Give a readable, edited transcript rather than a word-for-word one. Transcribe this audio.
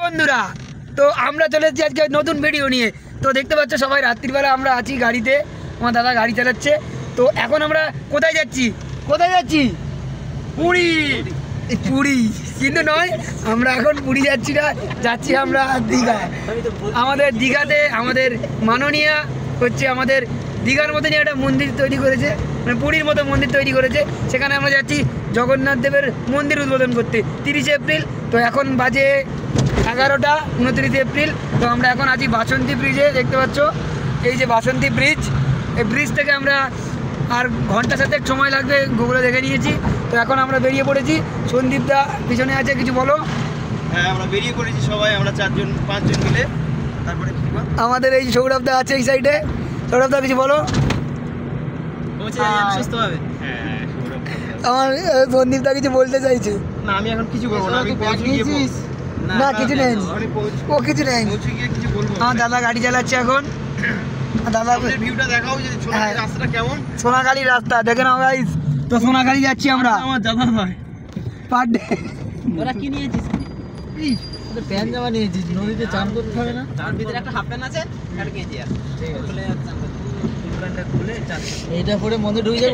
বন্ধুরা, তো আমরা চলে এসেছি আজকে নতুন ভিডিও নিয়ে। তো দেখতে পাচ্ছ সবাই, রাত্রিবেলা আমরা আছি গাড়িতে, আমার দাদা গাড়ি চালাচ্ছে। তো এখন আমরা কোথায় যাচ্ছি? পুরী। পুরী কিন্তু নয়, আমরা এখন পুরী যাচ্ছি না, যাচ্ছি আমরা দীঘা। আমাদের দীঘাতে আমাদের মাননীয়া হচ্ছে আমাদের দীঘার মতনই একটা মন্দির তৈরি করেছে, মানে পুরীর মতো মন্দির তৈরি করেছে। সেখানে আমরা যাচ্ছি জগন্নাথ দেবের মন্দির উদ্বোধন করতে 30 এপ্রিল। তো এখন বাজে 11টা, 29 এপ্রিল। তো আমরা এখন আছি বাসন্তী ব্রিজে, দেখতে পাচ্ছ এই যে বাসন্তী ব্রিজ। এই ব্রিজ থেকে আমরা আর ঘন্টা 7 সময় লাগবে, গুগলে দেখে নিয়েছি। তো এখন আমরা বেরিয়ে পড়েছি। সন্দীপ দা পিছনে আছে, কিছু বলো। হ্যাঁ, আমরা বেরিয়ে পড়েছি সবাই, আমরা 4-5 জন মিলে। তারপরে আমাদের এই সৌরভ দা আছে এই সাইডে। সৌরভ দা কিছু বলো। সুস্থভাবে। আমার সন্দীপ দা কিছু বলতে চাইছে। না, আমি এখন কিছু বলবো না, আমি না কিছু নেই, ও কিছু নেই। আমার দাদা গাড়ি চালাচ্ছে এখন। দাদা ভিউটা দেখাও যে সোনাখালি রাস্তাটা কেমন। সোনাখালি রাস্তা দেখে নাও গাইস। তো সোনাখালি যাচ্ছি আমরা। আমার দাদা ভাই পার ডে। ওরা কি নিয়েছিস? প্যান্ট জামা নিয়েছিস, নদীতে চান করতে হবে না? তার ভিতরে একটা হাফ প্যান্ট আছে, একটা গেঞ্জি আছে, খুলে চান করতে। ফুল প্যান্টটা খুলে চান। এইটা পরে মধ্যে ঢুকে যাবে।